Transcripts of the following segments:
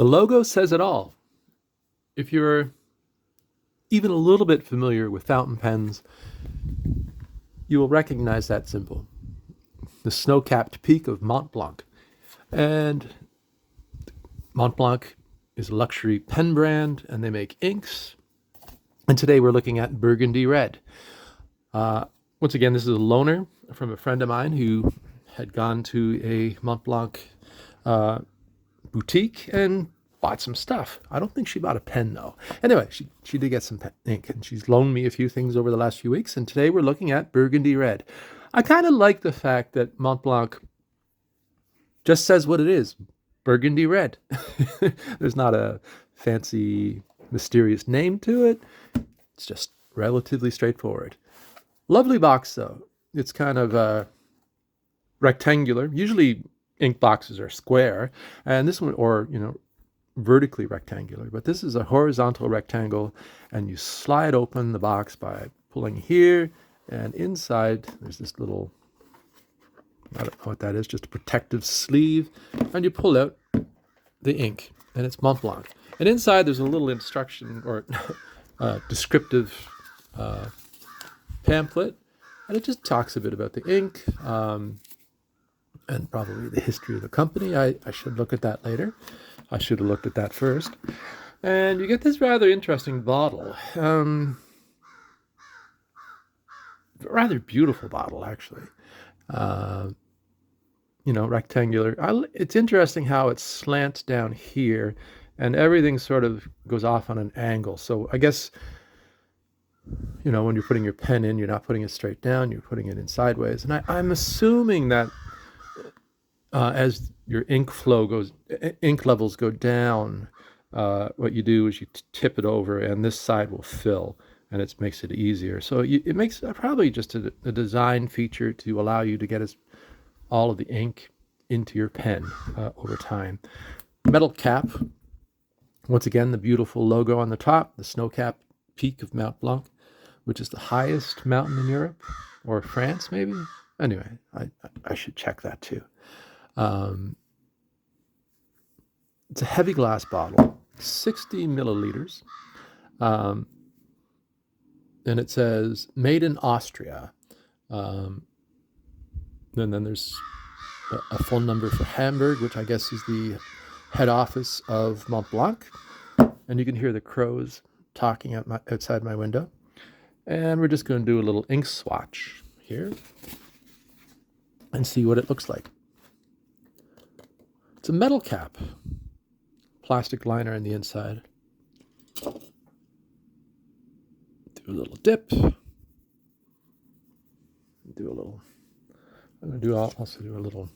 The logo says it all. If you're even a little bit familiar with fountain pens, you will recognize that symbol, the snow-capped peak of Montblanc. And Montblanc is a luxury pen brand, and they make inks. And today we're looking at Burgundy Red. Once again, this is a loaner from a friend of mine who had gone to a Montblanc boutique and bought some stuff. I don't think she bought a pen though. Anyway, she did get some ink, and she's loaned me a few things over the last few weeks, and today we're looking at Burgundy Red. I kind of like the fact that Montblanc just says what it is, Burgundy Red. There's not a fancy, mysterious name to it. It's just relatively straightforward. Lovely box though. It's kind of rectangular. Usually ink boxes are square, and this one, or vertically rectangular, but this is a horizontal rectangle, and you slide open the box by pulling here, and inside there's this little, I don't know what that is, just a protective sleeve, and you pull out the ink, and it's Montblanc. And inside there's a little instruction or descriptive pamphlet, and it just talks a bit about the ink and probably the history of the company. I should look at that later. I should have looked at that first. And you get this rather interesting bottle. Rather beautiful bottle, actually. Rectangular. It's interesting how it slants down here, and everything sort of goes off on an angle. So I guess, when you're putting your pen in, you're not putting it straight down, you're putting it in sideways. And I'm assuming that as your ink levels go down, what you do is you tip it over, and this side will fill, and it makes it easier. So it makes probably just a design feature to allow you to get all of the ink into your pen over time. Metal cap. Once again, the beautiful logo on the top, the snow-capped peak of Mont Blanc, which is the highest mountain in Europe, or France maybe. Anyway, I should check that too. It's a heavy glass bottle, 60 milliliters. And it says made in Austria. And then there's a phone number for Hamburg, which I guess is the head office of Montblanc. And you can hear the crows talking outside my window. And we're just going to do a little ink swatch here and see what it looks like. It's a metal cap, plastic liner on the inside. Do a little dip. I'm going to also do a little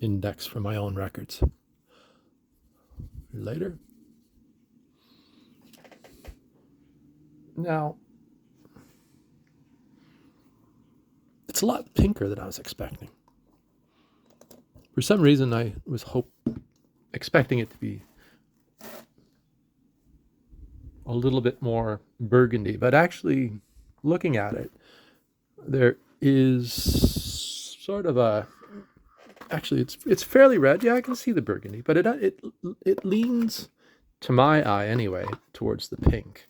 index for my own records later. Now, it's a lot pinker than I was expecting. For some reason, I was expecting it to be a little bit more burgundy, but actually, looking at it, there is sort of actually, it's fairly red. Yeah, I can see the burgundy, but it leans, to my eye anyway, towards the pink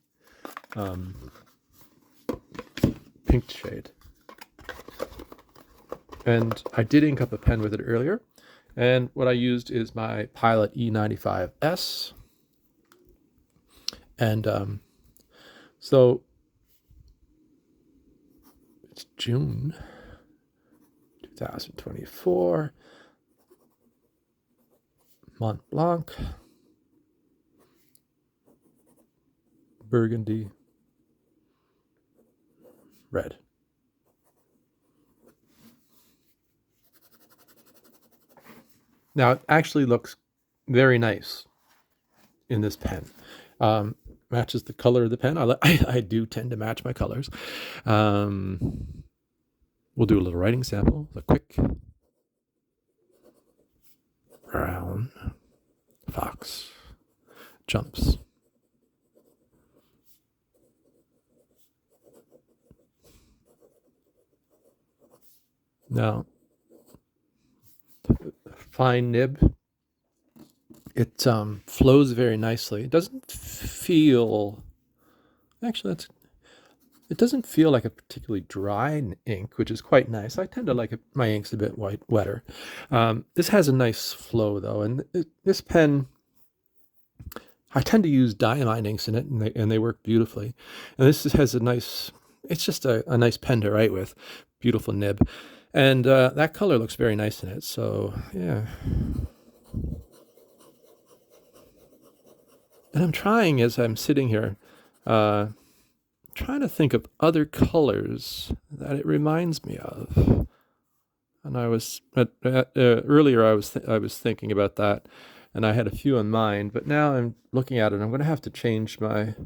shade. And I did ink up a pen with it earlier. And what I used is my Pilot E95S. And so it's June 2024. Montblanc. Burgundy Red. Now, it actually looks very nice in this pen. Matches the color of the pen. I do tend to match my colors. We'll do a little writing sample. A quick brown fox jumps. Now, fine nib It flows very nicely. It doesn't feel, actually, it doesn't feel like a particularly dry ink, which is quite nice. I tend to like my inks a bit wetter. This has a nice flow though, and this pen, I tend to use diamine inks in it, and they work beautifully. And this has a nice, it's just a nice pen to write with, beautiful nib. And that color looks very nice in it, so yeah. And I'm trying, as I'm sitting here, trying to think of other colors that it reminds me of. And I was earlier I was thinking about that, and I had a few in mind, but now I'm looking at it. I'm going to have to change my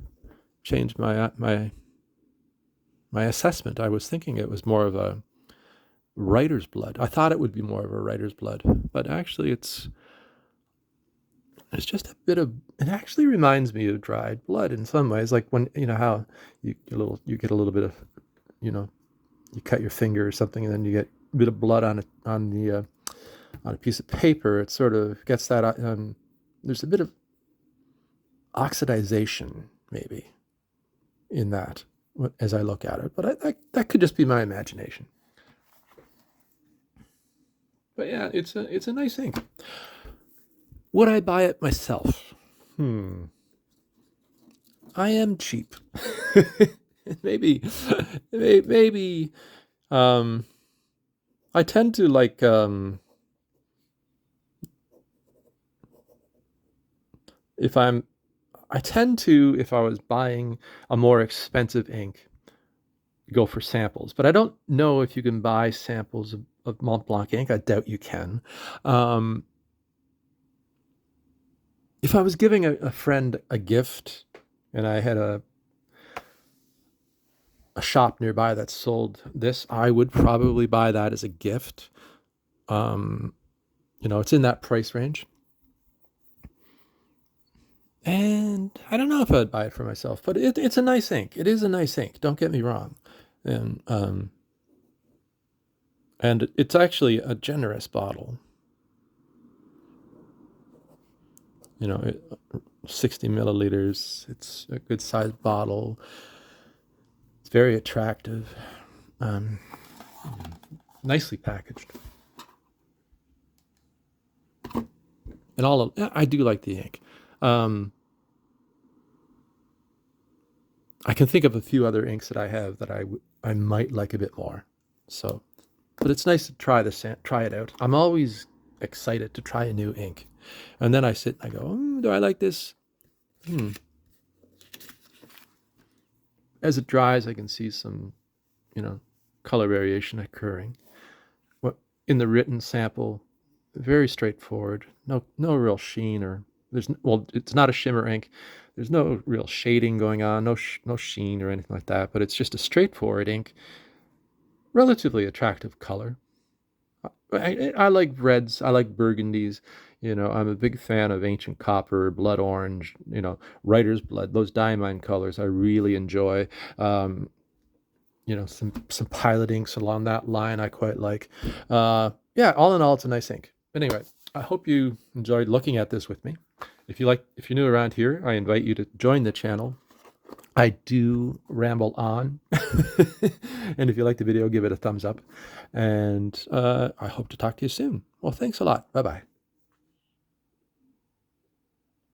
assessment. I was thinking it was more of a writer's blood. I thought it would be more of a writer's blood, but actually it's just a bit of, it actually reminds me of dried blood in some ways, like when, you know, how you get a little bit of, you know, you cut your finger or something and then you get a bit of blood on a piece of paper. It sort of gets that, there's a bit of oxidization maybe in that as I look at it, but that could just be my imagination. But yeah, it's a nice ink. Would I buy it myself? I am cheap. maybe. I tend to like, if I was buying a more expensive ink, go for samples. But I don't know if you can buy samples of Montblanc ink. I doubt you can. If I was giving a friend a gift and I had a shop nearby that sold this, I would probably buy that as a gift. You know, it's in that price range. And I don't know if I'd buy it for myself, but it's a nice ink. It is a nice ink, don't get me wrong. And it's actually a generous bottle. You know, 60 milliliters. It's a good sized bottle. It's very attractive. Nicely packaged. And I do like the ink. I can think of a few other inks that I have that I might like a bit more. So, but it's nice to try it out. I'm always excited to try a new ink. And then I sit and I go, do I like this? As it dries, I can see some, you know, color variation occurring. In the written sample, very straightforward. No real sheen, or it's not a shimmer ink. There's no real shading going on, no sheen or anything like that, but it's just a straightforward ink. Relatively attractive color. I like reds, I like burgundies. You know, I'm a big fan of ancient copper, blood orange, you know, writer's blood, those diamine colors I really enjoy. You know, some pilot inks along that line I quite like. Yeah, all in all, it's a nice ink. Anyway, I hope you enjoyed looking at this with me. If you're new around here, I invite you to join the channel. I do ramble on. And if you like the video, give it a thumbs up. And I hope to talk to you soon. Well, thanks a lot. Bye-bye.